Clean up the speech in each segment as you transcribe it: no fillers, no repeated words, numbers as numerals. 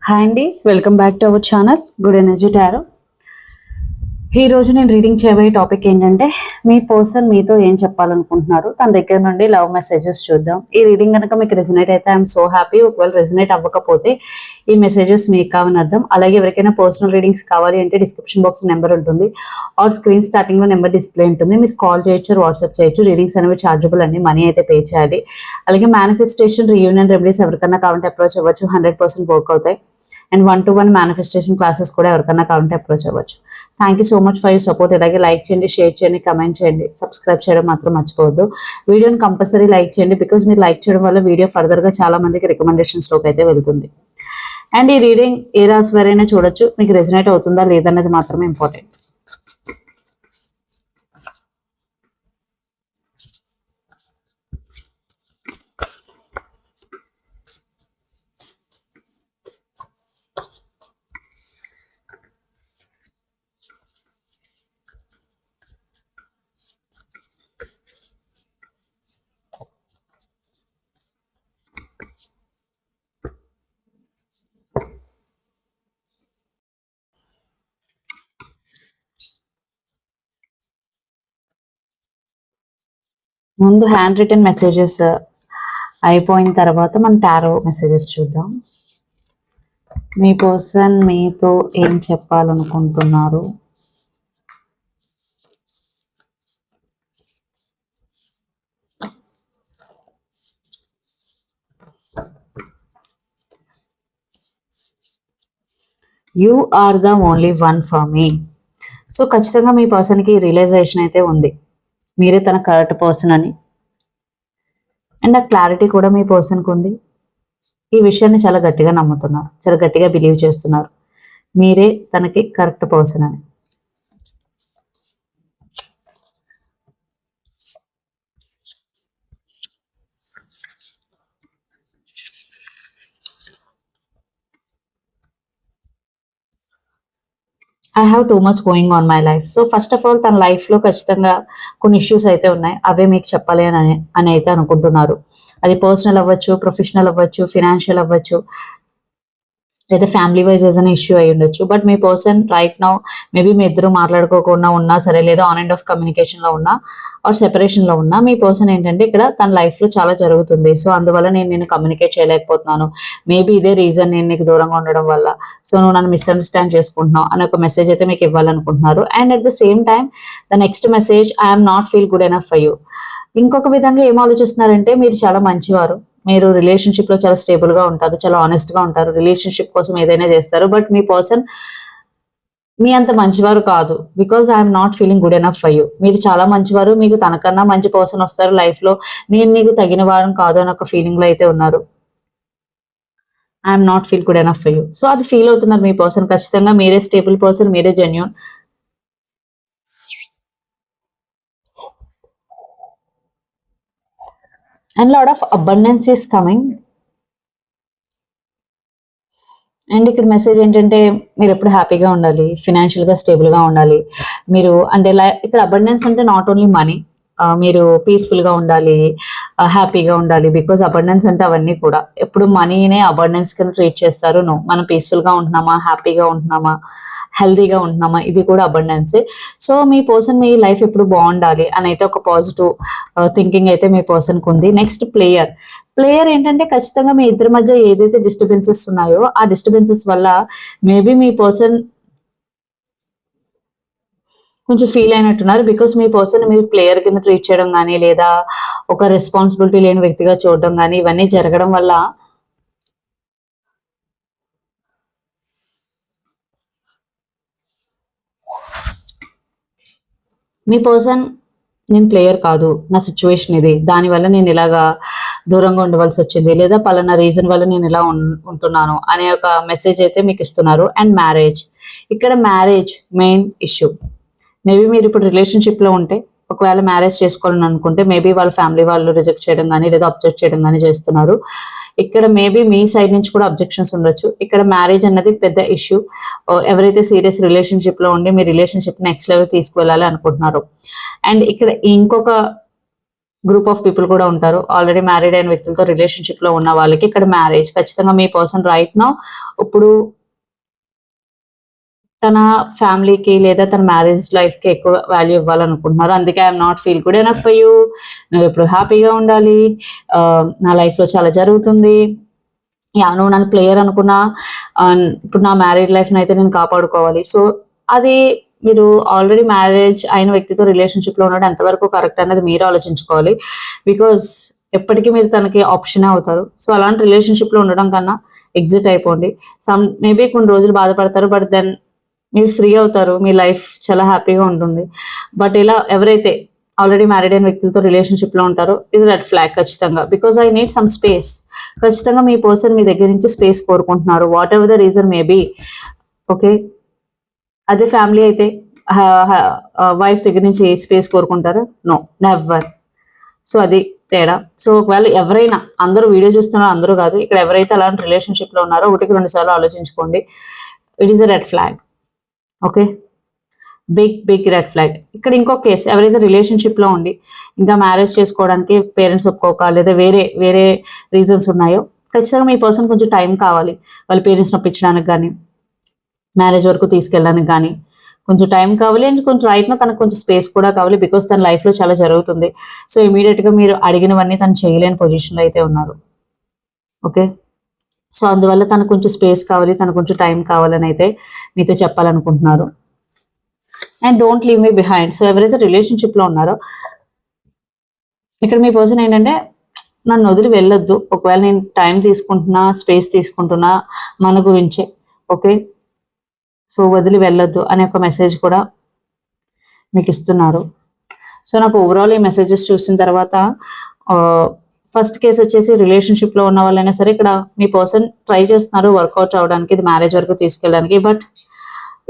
Hi అండి, welcome back to our channel good energy tarot. ఈ రోజు నేను రీడింగ్ చేయబోయే టాపిక్ ఏంటంటే మీ పర్సన్ మీతో ఏం చెప్పాలనుకుంటున్నారు, తన దగ్గర నుండి లవ్ మెసేజెస్ చూద్దాం. ఈ రీడింగ్ కనుక మీకు రెజినేట్ అయితే ఐఎమ్ సో హ్యాపీ. ఒకవేళ రెజినేట్ అవ్వకపోతే ఈ మెసేజెస్ మీకు కావని అర్థం. అలాగే ఎవరికైనా పర్సనల్ రీడింగ్స్ కావాలి అంటే డిస్క్రిప్షన్ బాక్స్ నెంబర్ ఉంటుంది ఆర్ స్క్రీన్ స్టార్టింగ్ లో నెంబర్ డిస్ప్లే ఉంటుంది. మీరు కాల్ చేయొచ్చు, వాట్సాప్ చేయొచ్చు. రీడింగ్స్ అనేవి చార్జబుల్ అండి, మనీ అయితే పే చేయాలి. అలాగే మేనిఫెస్టేషన్, రీయూనియన్ రెమెడీస్ ఎవరికైనా కావాలంటే అప్రోచ్ అవ్వచ్చు, 100% వర్క్ అవుతాయి. అండ్ 1-to-1 మేనిఫెస్టేషన్ క్లాసెస్ కూడా ఎవరికైనా కావాలంటే అప్రోచ్ అవ్వచ్చు. Thank you so much for your support. ఇలాగే లైక్ చేయండి, షేర్ చేయండి, కమెంట్ చేయండి, సబ్స్క్రైబ్ చేయడం మాత్రం మర్చిపోవద్దు. వీడియోని కంపల్సరీ లైక్ చేయండి, బికాజ్ మీరు లైక్ చేయడం వల్ల వీడియో ఫర్దర్గా చాలా మందికి రికమెండేషన్స్లోకి అయితే వెళ్తుంది. అండ్ ఈ రీడింగ్ ఏ రాశి వారైనా చూడొచ్చు, మీకు రెజనేట్ అవుతుందా లేదన్నది మాత్రమే ఇంపార్టెంట్. ముందు హ్యాండ్ రిటన్ మెసేజెస్ అయిపోయిన తర్వాత మనం టారో మెసేజెస్ చూద్దాం. మీ పర్సన్ మీతో ఏం చెప్పాలనుకుంటున్నారు, you are the only one for me. So ఖచ్చితంగా మీ పర్సన్కి రియలైజేషన్ అయితే ఉంది, మీరే తన కరెక్ట్ పర్సన్ అని. అండ్ ఆ క్లారిటీ కూడా మీ పర్సన్కి ఉంది. ఈ విషయాన్ని చాలా గట్టిగా నమ్ముతున్నారు, చాలా గట్టిగా బిలీవ్ చేస్తున్నారు, మీరే తనకి కరెక్ట్ పర్సన్ అని. I have too much going on my life. So first of all తన లైఫ్లో ఖచ్చితంగా కొన్ని ఇష్యూస్ అయితే ఉన్నాయి, అవే మీకు చెప్పాలి అని అయితే అనుకుంటున్నారు. అది పర్సనల్ అవ్వచ్చు, ప్రొఫెషనల్ అవ్వచ్చు, ఫినాన్షియల్ అవ్వచ్చు, లేదా ఫ్యామిలీ వైజ్ ఏదైనా ఇష్యూ అయి ఉండొచ్చు. బట్ మీ పర్సన్ రైట్ నౌ మేబీ మీ ఇద్దరు మాట్లాడుకోకుండా ఉన్నా సరే, లేదా ఆన్ అండ్ ఆఫ్ కమ్యూనికేషన్లో ఉన్నా ఆర్ సెపరేషన్లో ఉన్నా, మీ పర్సన్ ఏంటంటే ఇక్కడ తన లైఫ్లో చాలా జరుగుతుంది. సో అందువల్ల నేను కమ్యూనికేట్ చేయలేకపోతున్నాను, మేబీ ఇదే రీజన్ నేను నీకు దూరంగా ఉండడం వల్ల, సో నువ్వు నన్ను మిస్అండర్స్టాండ్ చేసుకుంటున్నావు అనే ఒక మెసేజ్ అయితే మీకు ఇవ్వాలనుకుంటున్నారు. And at the same time the next message, I'm not feel good enough for you. ఇంకొక విధంగా ఏం ఆలోచిస్తున్నారంటే మీరు చాలా మంచివారు, మీరు రిలేషన్షిప్ లో చాలా స్టేబుల్ గా ఉంటారు, చాలా ఆనెస్ట్ గా ఉంటారు, రిలేషన్షిప్ కోసం ఏదైనా చేస్తారు. బట్ మీ పర్సన్ మీ అంత మంచివారు కాదు, because I'm not feeling good enough for you. మీరు చాలా మంచివారు, మీకు తనకన్నా మంచి పర్సన్ వస్తారు లైఫ్ లో, నేను నీకు తగిన వారం కాదు అని ఒక ఫీలింగ్ లో అయితే ఉన్నారు. I'm not feel good enough for you. So అది ఫీల్ అవుతున్నారు మీ పర్సన్. ఖచ్చితంగా మీరే స్టేబుల్ పర్సన్, మీరే genuine. And lot of abundance is coming. And ఇక్కడ మెసేజ్ ఏంటంటే మీరు ఎప్పుడు హ్యాపీగా ఉండాలి, ఫినాన్షియల్గా స్టేబుల్గా ఉండాలి. మీరు అంటే ఇక్కడ అబండెన్స్ అంటే నాట్ ఓన్లీ మనీ, మీరు పీస్ఫుల్గా ఉండాలి, హ్యాపీగా ఉండాలి. బికాజ్ అబండెన్స్ అంటే అవన్నీ కూడా ఎప్పుడు మనీనే అబండెన్స్ కింద ట్రీట్ చేస్తారు. నో, మనం పీస్ఫుల్గా ఉంటున్నామా, హ్యాపీగా ఉంటున్నామా, హెల్తీగా ఉంటున్నామా, ఇది కూడా అబండెన్సే. సో మీ పర్సన్ మీ లైఫ్ ఎప్పుడు బాగుండాలి అని అయితే ఒక పాజిటివ్ థింకింగ్ అయితే మీ పర్సన్కి ఉంది. నెక్స్ట్ ప్లేయర్ ఏంటంటే ఖచ్చితంగా మీ ఇద్దరి మధ్య ఏదైతే డిస్టర్బెన్సెస్ ఉన్నాయో ఆ డిస్టర్బెన్సెస్ వల్ల మేబీ మీ పర్సన్ కొంచెం ఫీల్ అయినట్టున్నారు. బికాస్ మీ పర్సన్ మీరు ప్లేయర్ కింద ట్రీట్ చేయడం కానీ, లేదా ఒక రెస్పాన్సిబిలిటీ లేని వ్యక్తిగా చూడడం కానీ, ఇవన్నీ జరగడం వల్ల మీ పర్సన్ నేను ప్లేయర్ కాదు, నా సిచ్యువేషన్ ఇది, దానివల్ల నేను ఇలాగా దూరంగా ఉండవలసి వచ్చింది, లేదా పలానా రీజన్ వల్ల నేను ఇలా ఉంటున్నాను అనే ఒక మెసేజ్ అయితే మీకు ఇస్తున్నారు. అండ్ ఇక్కడ మ్యారేజ్ మెయిన్ ఇష్యూ. మేబీ మీరు ఇప్పుడు రిలేషన్షిప్లో ఉంటే, ఒకవేళ మ్యారేజ్ చేసుకోవాలని అనుకుంటే మేబీ వాళ్ళ ఫ్యామిలీ వాళ్ళు రిజెక్ట్ చేయడం కానీ, లేదా అబ్జెక్ట్ చేయడం కానీ చేస్తున్నారు. ఇక్కడ మేబీ మీ సైడ్ నుంచి కూడా అబ్జెక్షన్స్ ఉండొచ్చు. ఇక్కడ మ్యారేజ్ అన్నది పెద్ద ఇష్యూ. ఎవరైతే సీరియస్ రిలేషన్షిప్లో ఉండి మీ రిలేషన్షిప్ నెక్స్ట్ లెవెల్ తీసుకువెళ్ళాలి అనుకుంటున్నారు. అండ్ ఇక్కడ ఇంకొక గ్రూప్ ఆఫ్ పీపుల్ కూడా ఉంటారు. ఆల్రెడీ మ్యారీడ్ అయిన వ్యక్తులతో రిలేషన్షిప్ లో ఉన్న వాళ్ళకి ఇక్కడ మ్యారేజ్ ఖచ్చితంగా మీ పర్సన్ రైట్ నౌ ఇప్పుడు తన ఫ్యామిలీకి లేదా తన మ్యారేజ్ లైఫ్ కి ఎక్కువ వాల్యూ ఇవ్వాలనుకుంటున్నారు. అందుకే I'm not feel good enough for you, నువ్వు ఎప్పుడు హ్యాపీగా ఉండాలి, నా లైఫ్ లో చాలా జరుగుతుంది, యా నువ్వు నన్ను ప్లేయర్ అనుకున్నా, ఇప్పుడు నా మ్యారీడ్ లైఫ్ అయితే నేను కాపాడుకోవాలి. సో అది మీరు ఆల్రెడీ మ్యారేజ్ అయిన వ్యక్తితో రిలేషన్షిప్ లో ఉండడం ఎంతవరకు కరెక్ట్ అనేది మీరు ఆలోచించుకోవాలి. బికాస్ ఎప్పటికీ మీరు తనకి ఆప్షన్ అవుతారు. సో అలాంటి రిలేషన్షిప్ లో ఉండడం కన్నా ఎగ్జిట్ అయిపోండి. మేబీ కొన్ని రోజులు బాధపడతారు, బట్ దెన్ మీరు ఫ్రీ అవుతారు, మీ లైఫ్ చాలా హ్యాపీగా ఉంటుంది. బట్ ఇలా ఎవరైతే ఆల్రెడీ మ్యారీడ్ అయిన వ్యక్తులతో రిలేషన్షిప్ లో ఉంటారో ఇది రెడ్ ఫ్లాగ్ ఖచ్చితంగా. Because I need some space. ఖచ్చితంగా మీ పర్సన్ మీ దగ్గర నుంచి స్పేస్ కోరుకుంటున్నారు, whatever the reason may be. Okay, అదే ఫ్యామిలీ అయితే వైఫ్ దగ్గర నుంచి స్పేస్ కోరుకుంటారా? No, never. సో అది తేడా. సో ఒకవేళ ఎవరైనా, అందరూ వీడియో చూస్తున్నారో అందరూ కాదు, ఇక్కడ ఎవరైతే అలాంటి రిలేషన్షిప్ లో ఉన్నారో 1-2 సార్లు ఆలోచించుకోండి. It is a red flag. Okay, big red flag. ఇక్కడ ఇంకో కేసు, ఎవరైతే రిలేషన్షిప్ లో ఉండి ఇంకా మ్యారేజ్ చేసుకోవడానికి పేరెంట్స్ ఒప్పుకోక లేదా వేరే రీజన్స్ ఉన్నాయో ఖచ్చితంగా మీ పర్సన్ కొంచెం టైం కావాలి. వాళ్ళ పేరెంట్స్ నొప్పించడానికి కానీ మ్యారేజ్ వరకు తీసుకెళ్ళడానికి కానీ కొంచెం టైం కావాలి. అండ్ కొంచెం రైట్ నా తనకు కొంచెం స్పేస్ కూడా కావాలి. బికాస్ తన లైఫ్ లో చాలా జరుగుతుంది. సో ఇమీడియట్ గా మీరు అడిగినవన్నీ తను చేయలేని పొజిషన్ లో అయితే ఉన్నారు. ఓకే, సో అందువల్ల తనకు కొంచెం స్పేస్ కావాలి, తనకు కొంచెం టైం కావాలని అయితే మీతో చెప్పాలనుకుంటున్నారు. And don't leave me behind. So ఎవరైతే రిలేషన్షిప్ లో ఉన్నారో ఇక్కడ మీ పర్సన్ ఏంటంటే నన్ను వదిలి వెళ్ళొద్దు, ఒకవేళ నేను టైం తీసుకుంటున్నా, స్పేస్ తీసుకుంటున్నా మన గురించే, ఓకే, సో వదిలి వెళ్ళొద్దు అనే ఒక మెసేజ్ కూడా మీకు ఇస్తున్నారు. సో నాకు ఓవరాల్ ఈ మెసేజెస్ చూసిన తర్వాత ఫస్ట్ కేసు వచ్చేసి రిలేషన్షిప్ లో ఉన్న వాళ్ళైనా సరే ఇక్కడ మీ పర్సన్ ట్రై చేస్తున్నారు వర్కౌట్ అవడానికి, ఇది మ్యారేజ్ వరకు తీసుకెళ్ళడానికి, బట్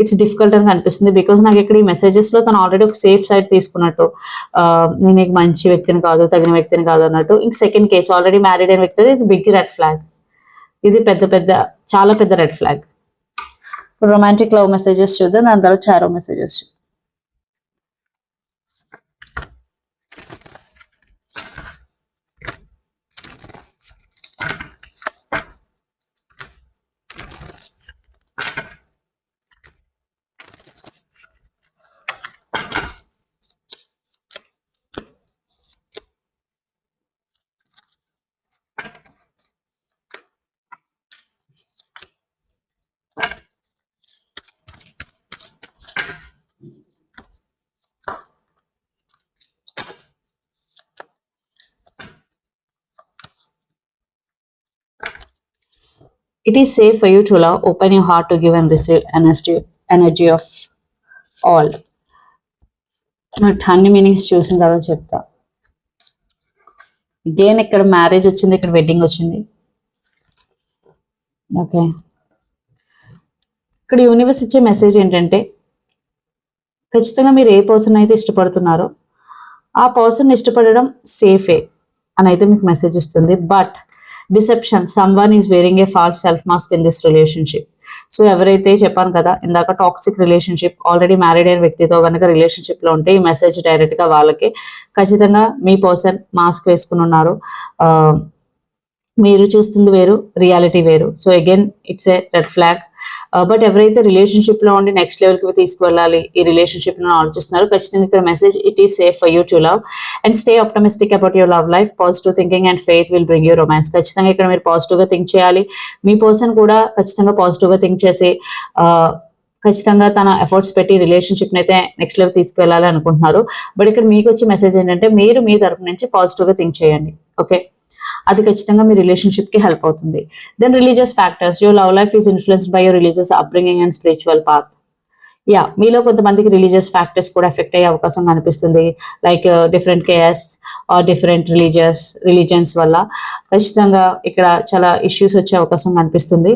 ఇట్స్ డిఫికల్ట్ అని కనిపిస్తుంది. బికాస్ నాకు ఇక్కడ ఈ మెసేజెస్ లో తను ఆల్రెడీ ఒక సేఫ్ సైడ్ తీసుకున్నట్టు, నేను నీకు మంచి వ్యక్తిని కాదు, తగిన వ్యక్తిని కాదు అన్నట్టు. ఇంక సెకండ్ కేసు ఆల్రెడీ మ్యారీడ్ అయిన వ్యక్తి, ఇది బిగ్ రెడ్ ఫ్లాగ్. ఇది చాలా పెద్ద red flag. Romantic love messages చూద్దాం, దాని తర్వాత చారో మెసేజెస్ చూద్దాం. It is safe for you to love. Open your heart to give and receive energy of all. But అన్ని మీనింగ్స్ చూసిన తర్వాత చెప్తా. ఇదేం ఇక్కడ మ్యారేజ్ వచ్చింది, ఇక్కడ వెడ్డింగ్ వచ్చింది. ఓకే, ఇక్కడ యూనివర్స్ ఇచ్చే మెసేజ్ ఏంటంటే ఖచ్చితంగా మీరు ఏ పర్సన్ అయితే ఇష్టపడుతున్నారో ఆ పర్సన్ ఇష్టపడడం సేఫే అని అయితే మీకు మెసేజ్ ఇస్తుంది. But deception, someone is wearing a false self mask in this relationship. So ఎవరైతే చెప్పాను కదా ఇందాక టాక్సిక్ రిలేషన్షిప్, ఆల్రెడీ మ్యారీడ్ అయిన వ్యక్తితో కనుక రిలేషన్షిప్ లో ఉంటే ఈ మెసేజ్ డైరెక్ట్ గా వాళ్ళకి, ఖచ్చితంగా మీ పర్సన్ మాస్క్ వేసుకుని ఉన్నారు, మీరు చూస్తుంది వేరు, రియాలిటీ వేరు. So again it's a red flag. But ఎవరైతే రిలేషన్షిప్ లో ఉండి నెక్స్ట్ లెవెల్ కి తీసుకువెళ్ళాలి ఈ రిలేషన్షిప్ లో ఆలోచిస్తున్నారు, ఖచ్చితంగా ఇక్కడ message it is safe for you to love and stay optimistic about your love life. Positive thinking and faith will bring you romance. ఖచ్చితంగా ఇక్కడ మీరు పాజిటివ్ గా థింక్ చేయాలి. మీ పర్సన్ కూడా ఖచ్చితంగా పాజిటివ్ గా థింక్ చేసి ఖచ్చితంగా తన ఎఫర్ట్స్ పెట్టి రిలేషన్షిప్ అయితే నెక్స్ట్ లెవెల్ తీసుకువెళ్ళాలి అనుకుంటున్నారు. బట్ ఇక్కడ మీకు వచ్చే మెసేజ్ ఏంటంటే మీరు మీ తరపు నుంచి పాజిటివ్ గా థింక్ చేయండి. ఓకే, అది ఖచ్చితంగా మీ రిలేషన్షిప్ కి హెల్ప్ అవుతుంది. Then religious factors, your love life is influenced by your religious upbringing and spiritual path. Yeah, మీలో కొంతమందికి రిలీజియస్ ఫ్యాక్టర్స్ కూడా ఎఫెక్ట్ అయ్యే అవకాశం కనిపిస్తుంది. Like different cares or different religions వల్ల ఖచ్చితంగా ఇక్కడ చాలా ఇష్యూస్ వచ్చే అవకాశం కనిపిస్తుంది.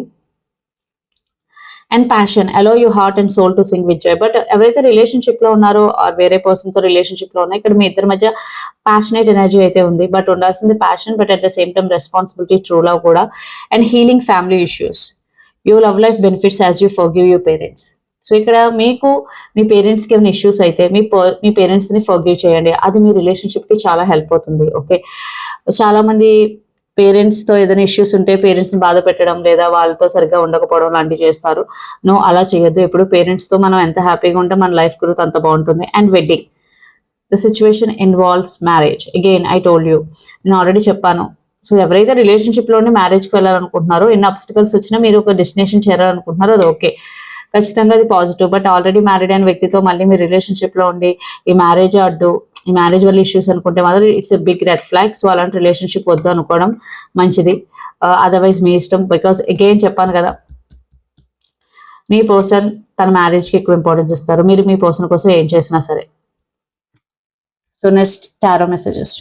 And passion, allow you heart and soul to sing with joy. But ఎవరైతే రిలేషన్షిప్ లో ఉన్నారో ఆర్ వేరే పర్సన్ తో రిలేషన్షిప్ లో ఉన్నా ఇక్కడ మీ ఇద్దరి మధ్య ప్యాషనేట్ ఎనర్జీ అయితే ఉంది. బట్ ఉండాల్సింది passion, but at the same time responsibility, true love కూడా. And healing family issues, your love life benefits as you forgive your parents. So ఇక్కడ మీకు మీ పేరెంట్స్కి ఏమైనా ఇష్యూస్ అయితే మీ పేరెంట్స్ని ఫర్గివ్ చేయండి, అది మీ రిలేషన్షిప్కి చాలా హెల్ప్ అవుతుంది. ఓకే, చాలా మంది పేరెంట్స్తో ఏదైనా ఇష్యూస్ ఉంటే పేరెంట్స్ని బాధ పెట్టడం లేదా వాళ్ళతో సరిగ్గా ఉండకపోవడం లాంటివి చేస్తారు. నో, అలా చేయొద్దు. ఎప్పుడు పేరెంట్స్తో మనం ఎంత హ్యాపీగా ఉంటే మన లైఫ్ గ్రోత్ అంత బాగుంటుంది. And wedding, the situation involves marriage. Again I told you, నేను ఆల్రెడీ చెప్పాను. సో ఎవరైతే రిలేషన్షిప్లోనే మ్యారేజ్కి వెళ్ళాలనుకుంటున్నారో, ఎన్ని అబ్స్టికల్స్ వచ్చినా మీరు ఒక డెస్టినేషన్ చేరాలనుకుంటున్నారో అది ఓకే, ఖచ్చితంగా అది పాజిటివ్. బట్ ఆల్రెడీ మ్యారీడ్ అయిన వ్యక్తితో మళ్ళీ మీరు రిలేషన్షిప్లో ఉండి ఈ మ్యారేజ్ అడ్డు, ఈ మ్యారేజ్ వల్ల ఇష్యూస్ అనుకుంటే మాత్రం it's a big red flag. So అలాంటి రిలేషన్షిప్ వద్దు అనుకోవడం మంచిది. అదర్వైజ్ మీ ఇష్టం. బికాస్ అగైన్ చెప్పాను కదా, మీ పర్సన్ తన మ్యారేజ్కి ఎక్కువ ఇంపార్టెన్స్ ఇస్తారు, మీరు మీ పర్సన్ కోసం ఏం చేసినా సరే. So next tarot messages.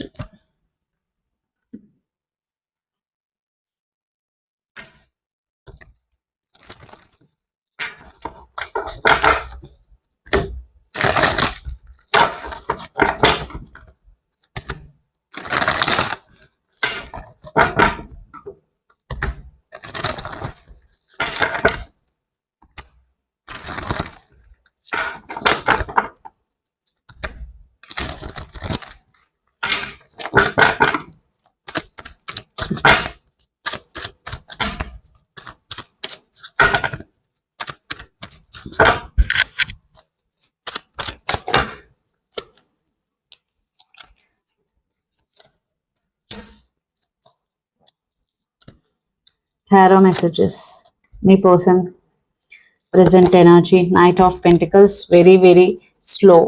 Tarot messages. Me person, present energy, Knight of Pentacles, very, very slow.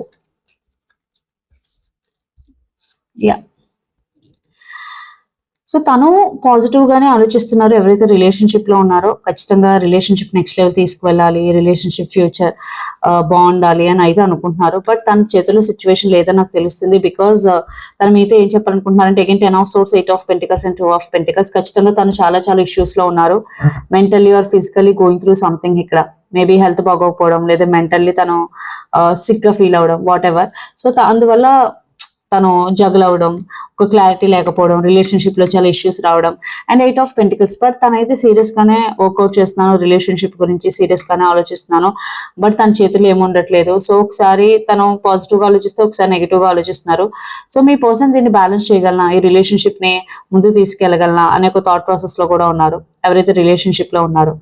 Yeah. So తను పాజిటివ్గానే ఆలోచిస్తున్నారు. ఎవరైతే రిలేషన్షిప్లో ఉన్నారో ఖచ్చితంగా రిలేషన్షిప్ నెక్స్ట్ లెవెల్ తీసుకువెళ్ళాలి, రిలేషన్షిప్ ఫ్యూచర్ బాగుండాలి అని అయితే అనుకుంటున్నారు. బట్ తన చేతిలో సిచ్యువేషన్ లేదని నాకు తెలుస్తుంది. బికాజ్ తను మీతో ఏం చెప్పాలనుకుంటున్నారంటే again 10 of Swords, 8 of Pentacles and 2 of Pentacles. ఖచ్చితంగా తను చాలా చాలా ఇష్యూస్లో ఉన్నారు. Mentally or physically going through something. ఇక్కడ మేబీ హెల్త్ బాగోకపోవడం లేదా మెంటల్లీ తను సిక్గా ఫీల్ అవ్వడం, వాట్ ఎవర్. సో అందువల్ల తను జగల్ అవడం, ఒక క్లారిటీ లేకపోవడం, రిలేషన్షిప్లో చాలా ఇష్యూస్ రావడం. And 8 of Pentacles. బట్ తనైతే సీరియస్గానే వర్కౌట్ చేస్తున్నాను, రిలేషన్షిప్ గురించి సీరియస్గానే ఆలోచిస్తున్నాను. బట్ తన చేతుల్లో ఏముండట్లేదు. సో ఒకసారి తను పాజిటివ్గా ఆలోచిస్తే ఒకసారి నెగిటివ్గా ఆలోచిస్తున్నారు. సో మీ పర్సన్ దీన్ని బ్యాలెన్స్ చేయగలనా, ఈ రిలేషన్షిప్ని ముందుకు తీసుకెళ్ళగలనా అనే ఒక థాట్ ప్రాసెస్లో కూడా ఉన్నారు ఎవరైతే రిలేషన్షిప్లో ఉన్నారో.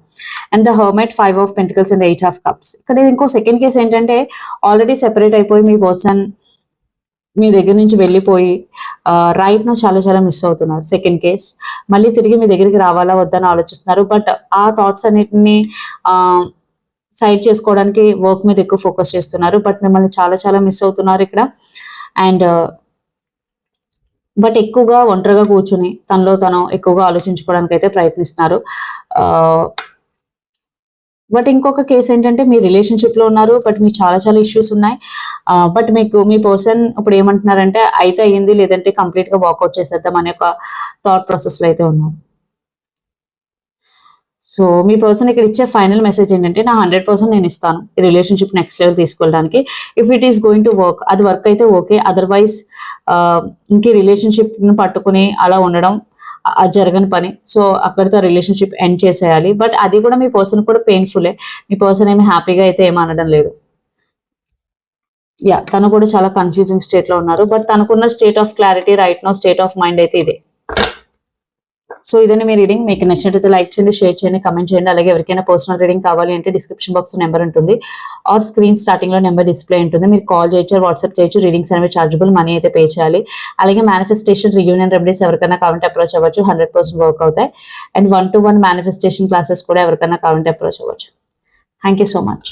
And the hermit, 5 of Pentacles and 8 of Cups. ఇక్కడ ఇంకో సెకండ్ కేసు ఏంటంటే ఆల్రెడీ సెపరేట్ అయిపోయి మీ పర్సన్ మీ దగ్గర నుంచి వెళ్ళిపోయి రైట్ను చాలా చాలా మిస్ అవుతున్నారు. సెకండ్ కేస్ మళ్ళీ తిరిగి మీ దగ్గరికి రావాలా వద్దని ఆలోచిస్తున్నారు. బట్ ఆ థాట్స్ అన్నిటిని సైడ్ చేసుకోవడానికి వర్క్ మీద ఎక్కువ ఫోకస్ చేస్తున్నారు. బట్ మిమ్మల్ని చాలా చాలా మిస్ అవుతున్నారు ఇక్కడ. అండ్ బట్ ఎక్కువగా ఒంటరిగా కూర్చుని తనలో తను ఎక్కువగా ఆలోచించుకోవడానికి అయితే ప్రయత్నిస్తున్నారు. బట్ ఇంకొక కేసు ఏంటంటే మీ రిలేషన్షిప్లో ఉన్నారు, బట్ మీకు చాలా చాలా ఇష్యూస్ ఉన్నాయి. బట్ మీకు మీ పర్సన్ ఇప్పుడు ఏమంటున్నారంటే అయితే అయ్యింది, లేదంటే కంప్లీట్గా వాకౌట్ చేసేద్దాం అనే ఒక థాట్ ప్రాసెస్లో అయితే ఉన్నారు. సో మీ పర్సన్ ఇక్కడ ఇచ్చే ఫైనల్ మెసేజ్ ఏంటంటే నా 100% నేను ఇస్తాను ఈ రిలేషన్షిప్ నెక్స్ట్ లెవెల్ తీసుకెళ్ళడానికి. If it is going to work, అది వర్క్ అయితే ఓకే. అదర్వైజ్ ఇంక రిలేషన్షిప్ని పట్టుకుని అలా ఉండడం జరగని పని. సో అక్కడితో రిలేషన్షిప్ ఎండ్ చేసేయాలి. బట్ అది కూడా మీ పర్సన్ కూడా పెయిన్ఫుల్లే. మీ పర్సన్ ఏమి హ్యాపీగా అయితే ఏమనడం లేదు. యా, తను కూడా చాలా కన్ఫ్యూజింగ్ స్టేట్లో ఉన్నారు. బట్ తనకున్న state of clarity right no, state of mind అయితే ఇదే. సో ఇదని మీ రీడింగ్. మీకు నచ్చినట్లయితే లైక్ చేయండి, షేర్ చేయండి, కమెంట్ చేయండి. అలాగే ఎవరికైనా పర్సనల్ రీడింగ్ కావాలి అంటే డిస్క్రిప్షన్ బాక్స్ నెంబర్ ఉంటుంది, ఆర్ స్క్రీన్ స్టార్టింగ్ లో నెంబర్ డిస్ప్లే ఉంటుంది. మీరు కాల్ చేయొచ్చు, వాట్సాప్ చేయొచ్చు. రీడింగ్స్ అనేవి చార్జబుల్, మనీ అయితే పే చేయాలి. అలాగే మేనిఫెస్టేషన్, రియూనియన్ రెమెడీస్ ఎవరికైనా కావాలంటే అప్రోచ్ అవ్వచ్చు, 100% వర్క్ అవుతాయి. అండ్ 1-to-1 మేనిఫెస్టేషన్ క్లాసెస్ కూడా ఎవరికైనా కావాలంటే అప్రోచ్ అవ్వచ్చు. Thank you so much.